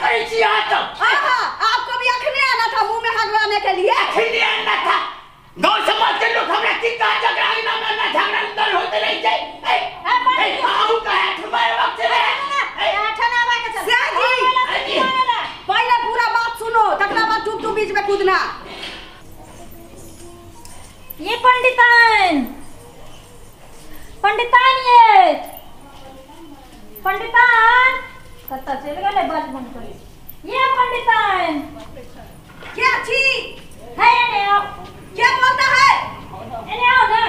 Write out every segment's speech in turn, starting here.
करी थी आज तक? आपको भी अखने आना था मुंह में हगवाने के लिए। अखने आना था। गांव समाज के लोग हमरा की कहा झगड़ा ना ना झगड़ा अंदर होते रह जाए। ए काऊ का है तुम्हारे वक्त रे। ठनावा के चल। जी पहले पूरा बात सुनो तकला बात टूप टूप बीच में कूदना। ये पंडितान ये पंडितान कत्ता चल गए बात बंद कर। ये पंडितान क्या छी है ने आओ। क्या बोलता है? ने आओ ना।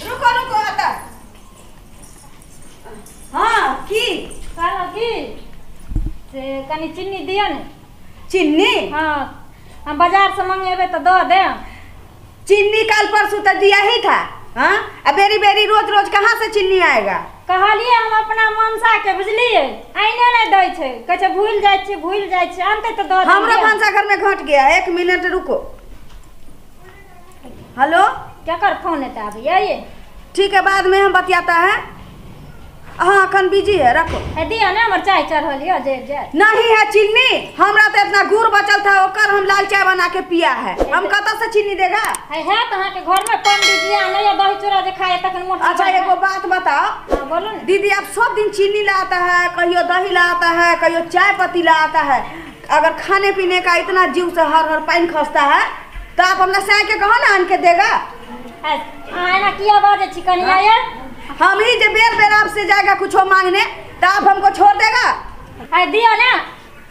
रुको रुको आता। हाँ की काला की से कनी चीनी दिया ने। चीनी? हाँ हम बाजार से मंगेबे तो दो दे। चीनी कल परसों तक दिया ही था। हाँ अब बेरी बेरी रोज रोज कहाँ से चीनी आएगा? कहलिए हम अपना मनसा के बुझलिए आइने नहीं दै छे कहे भूल जाय छे अंते तो दो। हमरो भांसा घर में घट गया। 1 मिनट रुको। हेलो क्या कर फोन है अभी ये ठीक है बाद में हम बतियाता है। हाँ अखन बिजी है रखो। है दिया ना हमर चाय चढ़लियो जे नहीं है चीनी। हमरा तो इतना गुड़ बचल था ओकर हम लाल चाय बना के पिया है। हम कत से चीनी देगा? है तहां के घर में पंडित जी आने या दही चूड़ा जे खाए तखन मोट। अच्छा एगो बात बताओ। हां बोलो ना दीदी आप सब दिन चीनी लाता है कहियो दही लाता है कहियो चाय पत्ती लाता है। अगर खाने पीने का इतना जीव से हर पानी खसता है तो आप अपना साय के कहो ना आन के देगा। आना की आवाज चिकनिया ये हम ही जे बेर बेर आपसे जाएगा कुछ मांगने तो आप हमको छोड़ देगा? है दिया ना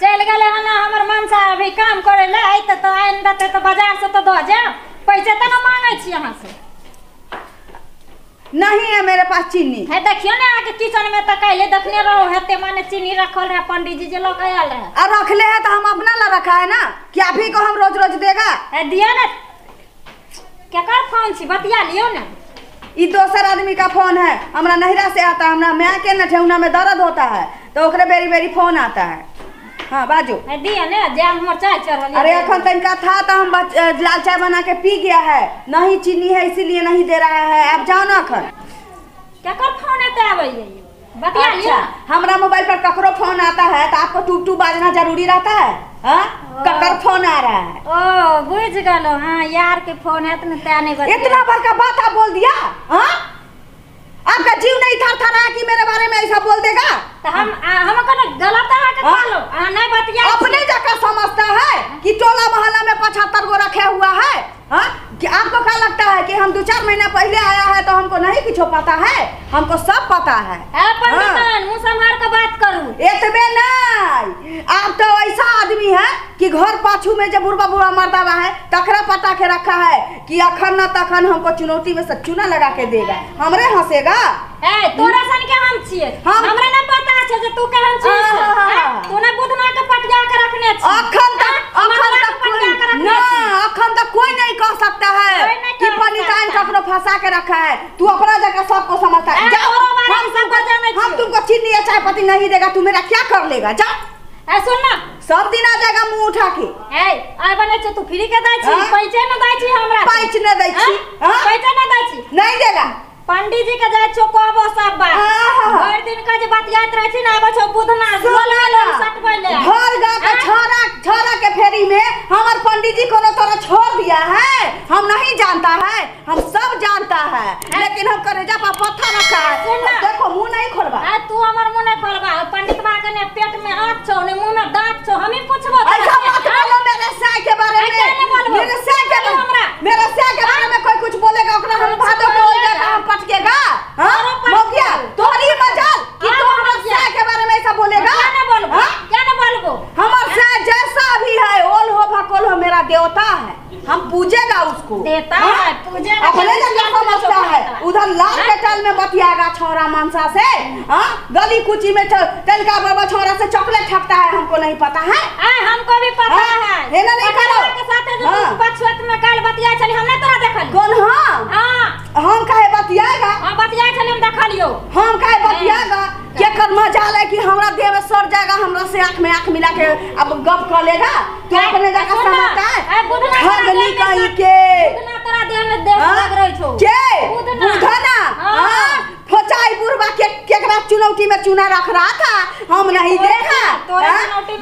चल गए है ना हमर मनसा अभी काम करे ले आई तो आइन दते तो बाजार से तो दो जा पैसे तो ना मांगे छी यहां से। नहीं है मेरे पास चीनी। है देखियो ना आके किचन में तो कहले देखने रहो हेते माने चीनी रखल है पंडित जी जे लोग आयल है। अब रखले है तो हम अपना ला रखा है ना कि आप ही को हम रोज रोज देगा। है दिया ना क्या कर फोन छी बतिया लियो ना। ये दोसर आदमी का फोन है हमरा नहिरा से आता है। हमरा मैं के न ठेहुना में दर्द होता है तो ओकरे बेरी बेरी फोन आता है। हाँ बाजू। है दिया ना जे हमर चाय चढ़ल। अरे अखन तनका था तो हम लाल चाय बना के पी गया है। नहीं चीनी है इसीलिए नहीं दे रहा है। आप जाओ ना अखन। क्या कर फोन आते आवे बतिया लिया। हमरा मोबाइल पर ककरो फोन आता है तो आपको टूप टूप बाजना जरूरी रहता है? हाँ ककर फोन आ रहा है? ओ बुझ गलो। हाँ यार के फोन है तो त्या नहीं बतिया। इतना बड़ का बात आप बोल दिया। हाँ आपका जीव नहीं थर थर रहा कि मेरे बारे में ऐसा बोल देगा? तो हम कौन गलत है के बोलो नहीं बतिया। अपने जगह समझता है कि टोला मोहल्ला में 75 गो रखे हुआ है। हाँ कि आपको क्या लगता है कि हम 2-4 महीना पहले आया है तो हमको नहीं कुछ पता है? हमको सब पता है। पंडितान मुंह संभाल के बात करूं। इतने नहीं आप तो ऐसा आदमी है कि घर पाछू में जब बुढ़वा बुढ़वा मर्दावा है तकरा पता के रखा है कि अखन न तखन हमको चुनौती में से चूना लगा के देगा। हमरे हंसेगा? तोरा सन के हम छिए हमरे ना पता है जे तू केहन छिए। तूने बुधना के पटिया के रखने छी। अखन तक कोई नहीं कह सकता है कि पंडितान ककरो फंसा के रखा है। तू अपना जगह सबको समझता है। हम तुमको चीनी या चाय पत्ती नहीं देगा तू मेरा क्या कर लेगा? जा सुन ना सब दिन आ जाएगा मुंह उठा के। आय बने तू फ्री के दै छी पैसे न दै छी हमरा। पैसे न दै छी? पैसे न दै छी नहीं देगा। पंडित जी के जाय छो कहबो सब बात हर दिन का जे बतियात रह छी ना आबो छो बुधना बोलले सटबले घर गा के छोरा के फेरी में हमर पंडित जी कोनो तोरा छोड़ दिया है? हम नहीं जानता है? हम सब जानता है लेकिन हम करेजा पर पत्थर रखा है। देखो मुंह नहीं खोलबा। तू हमर मुंह नहीं खोलबा। पंडित बा के ने पेट में आंख छो ने मुंह में दांत छो हम ही पूछबो। ऐसा मत बोलो मेरे साय के बारे में। मेरे साय के बारे में कोई कुछ बोलेगा ओकरा हम भादो के ओल जाता हम पटकेगा। हां मोगिया तोरी मजाल कि तू हमर साय के बारे में ऐसा बोलेगा? क्या ना बोलबो? हमर साय जैसा भी है ओल हो भकोल हो मेरा देवता है। हम पूजेगा उसको। देता है पूजेगा। अपने जगह समझता है उधर लाल के टाल में बतियागा छोरा मनसा से। हां गली कुची में तनका बाबा छोरा से चॉकलेट ठगता है हमको नहीं पता है? हमको भी पता है। है ना नहीं करो के साथ जो बचवत में काल बतिया चली हमने तोरा देखल। कौन? हां हम काहे बतियाएगा? हां बतिया चली हम देखलियो। हम काहे बतियाएगा? क्या कर मजाल है कि हमरा देह में सर जाएगा हमरा से आंख में आंख मिला के अब गप कर लेगा? तू अपने जगह समझता है? ठगनी कहीं के बुधना तोरा देह में देह लग रही छो के बुधना। हां फोचाई बुढ़वा के केकरा तुम्हारा चुनौती में चुना रख रहा था, हम नहीं देखा।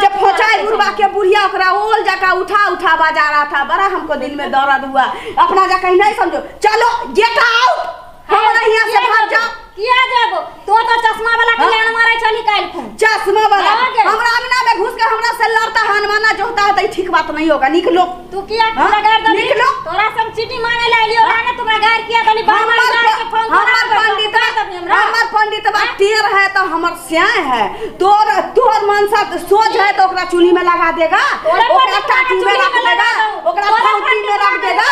जब फोचाई बुढ़वा के बुढ़िया ओकरा ओल जका उठा उठा बजा रहा था, बड़ा हमको दिल में दर्द हुआ। अपना जगह नहीं समझो, चलो गेट आउट, हम यहाँ से भाग जाओ। किया जाबो तो चश्मा वाला कल्याण मारे चली काल खून चश्मा वाला हमरा अंगना में घुस के हमरा से लड़ता हनुमाना जो होता है तो ठीक बात नहीं होगा। निकलो तू किया लगार दली निकलो, तोरा सब चिट्ठी मांगे ले लियो ना तुम्हारा घर किया दली बाबा के फोन करा। हमर पंडित बा टेर है तो हमर स्याह है, तोर मनसा सोच है तो ओकरा चूल्ही में लगा देगा, ओकरा टाटी में रख देगा, ओकरा फौटी में रख देगा।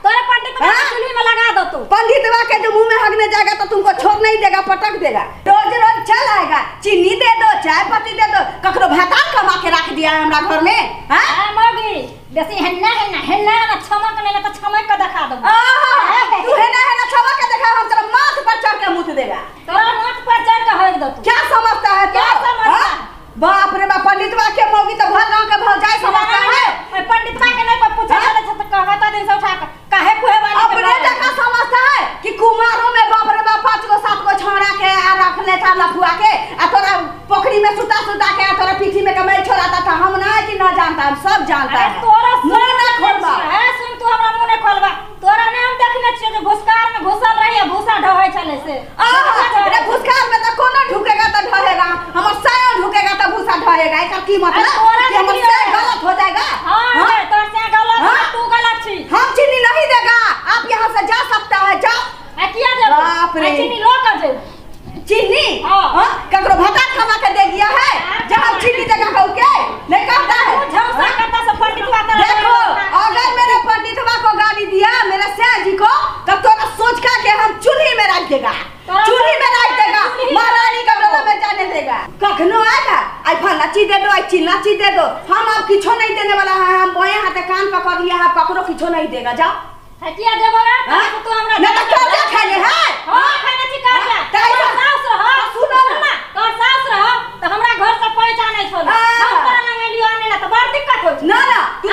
तोरे पंडित बा चूल्ही में लगा दो तू। पंडित बा के जो मुंह में हगने जाएगा तो तुमको छोड़ नहीं देगा, पटक देगा। रोज रोज चल आएगा, चीनी दे दो, चाय पत्ती दे दो, ककरो भाता कमा के रख दिया है हमरा घर में। हां मौगी बेसी हेन्ना ना छमक नहीं तो छमक के दिखा दो। तू हेना छमक के दिखा, हम तेरा माथ पर चढ़ के मुत देगा। तोरा माथ पर चढ़ के होग दो तू। क्या समझता है क्या समझता? बाप रे बाप, पंडित बा के मौगी तो भर गांव के भौजाई समझता है। पंडित बा के नहीं पूछा चले तो कहता दिन से उठा के काहे कुहे वाली अपने जगह समझता है कि कुमारों में बाप रे बाप 5 गो 7 गो छौरा के आ रख लेता लफुआ के, आ तोरा पोखरी में सुता के आ तोरा पीठी में कमाई छोड़ाता था। हम ना कि ना जानता, हम सब जानता है। तोरा मुंह ना खोलबा है, सुन तू हमरा मुंह ना खोलबा। तोरा ने हम देखने छिए जो भुसकार में घुसल रही है, भूसा ढोए चले से। अरे भुसकार में तो कोनो ढुकेगा तो ढहेगा, हमर साया ढुकेगा तो भूसा ढहेगा। एकर की मतलब कि हमर से गलत हो जाएगा? हां तोर से गलत, तू गलत छी। हम चीनी नहीं देगा, आप यहाँ से जा सकता है, जाओ। किया जब बाप रे, चीनी लो कर दे चीनी। हां ककरो भाता खवा के दे दिया है, जब चीनी देगा कहू के नहीं कहता है। झौसा करता सब पंडित बा कर। देखो अगर मेरे पंडित बा को गाली दिया मेरे सैया जी को, तब तोरा सोच के हम चूल्ही में रख देगा, चूल्ही में रख देगा, महारानी का डोला में जाने देगा। कखनो आएगा आई फला चीज दे दो, आई चिल्ला चीज दे दो, हम अब किछो नहीं देने वाला है। हम बोए हाथे कान पकड़ लिया है, ककरो किछो नहीं देगा। जाओ हटिया देबो तू हमरा मैं तो कर्जा खाने है। हां खाने छी कर्जा। तो सास रहो, सुनो ना तोर सास रहो तो हमरा घर से पहचानै छो। हम तोरा लंग लियो आने ला तो बड़ दिक्कत हो। ना ना तू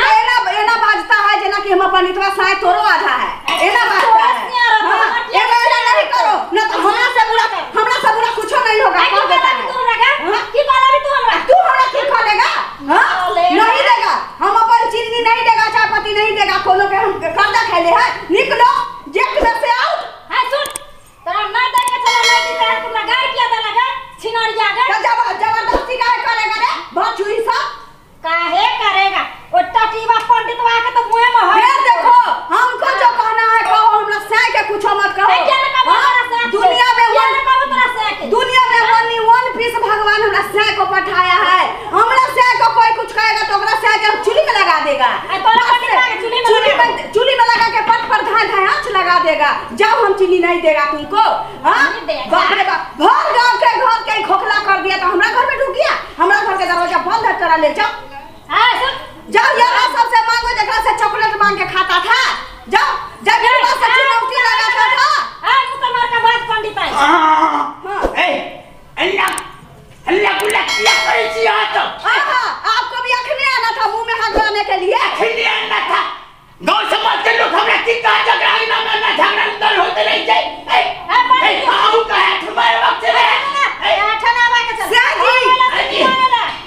एना बाजता है जेना कि हम पंडितवा शायद तोरो आधा है, एना बाजता है। एना नहीं करो ना तो हमरा से बुरा कुछो नहीं होगा। कह देता है तू लगा की बोलाबी तू हमरा की खोलेगा? हां नहीं देगा, हम अपन चीनी नहीं देगा, चाय पत्ती नहीं देगा, कोनो के हम कर्जा खेले है। निकलो जेट में से आउट। हां सुन तोरा ना दे के चला नहीं दी तू लगा किया दे लगा छिनरिया गे जबरदस्ती काहे करेगा रे? बचुई सब काहे करेगा? ओ टटीवा पंडित बा के तो मुंह में हो। देखो हमको जो कहना है कहो, हमरा से के कुछ मत कहो। दुनिया में ओनली वन पीस भगवान हमरा से को पठाया है। हमरा से को कोई कुछ कहेगा तो ओकरा से के चूल्ही में लगा देगा। चूल्ही में लगा के पट पर धाय आंच लगा देगा। जाओ हम चीनी नहीं देगा तुमको। हां बाप रे बाप, भर गांव के घर के खोखला कर दिया तो हमरा घर में ढुक गया। हमरा घर के दरवाजा बंद है, चला ले जाओ। हां सुन जाओ यार, सबसे मांगो जकरा से चॉकलेट मांग के खाता था। जाओ जब मेरे पास चुनौती लगाता था। हां मुझे मार का बात पंडित है। हां ए अल्लाह गुल्ला क्या करे छी आ तो? आपको भी अखने आना था मुंह में हाथ डालने के लिए। अखने आना था, गांव समाज के लोग हमरा की का झगड़ा ना झगड़ा अंदर होते रह जाए। ए आऊ का है तुम्हारे वक्त रे। ठना बा के चल जी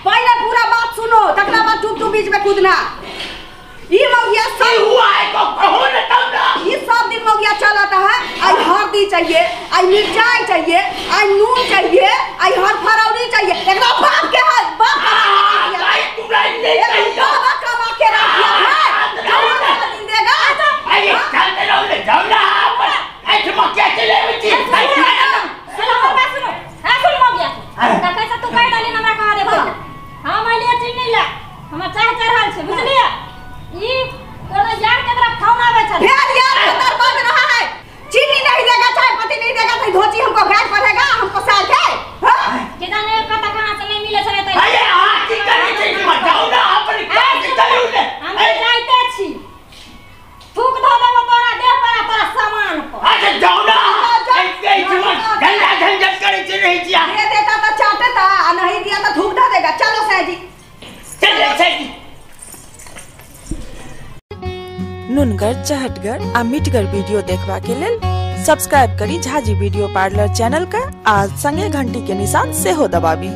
पहले पूरा बात सुनो, तकला बात टूप बीच में कूदना। ये मौगिया सब हुआ है को कहो न तब ना। ये सब दिन मौगिया चलाता है। आई हल्दी चाहिए, आई मिर्चाई चाहिए, आई नून चाहिए, आई हर फरौरी चाहिए। एकरा बाप के हाथ बाप आई तुरा ले चाहिए बाबा कमा के रख दिया है। जो दिन देगा आई चलते रहो ले जाओ ना आप। ऐसे मौके चले बच्चे सुनो बात सुनो। हां सुन मौगिया त कैसे तू कह डाली हमरा कहा दे बोल। हां मैं ले चीनी ला, हम चाय चढ़ाल छे बुझलिया। ई कोनो यार के तरफ फोन आवे छे। फिर यार अंदर बज रहा है। चीनी नहीं देगा, चाय पत्ती नहीं देगा तो धोती हमको गाय पड़ेगा, हमको साल के। हां के जाने पता कहां से नहीं मिले छले त। अरे हां की करे छी मत जाओ ना अपनी काम के चले उले। हम जाइते छी, थूक धो देबो तोरा देह पर तोरा सामान पर। अच्छा जाओ ना ऐसे मत गल्ला झंझट करे छी नहीं जिया। दे देता तो चाटता, नहीं दिया तो थूक देगा। चलो सैजी चल सही। नुनगर, चहटगर आ मिठगर वीडियो देखबा के लेल सब्सक्राइब करी झाजी वीडियो पार्लर चैनल का आज संगे घंटी के निशान से हो दबाबी।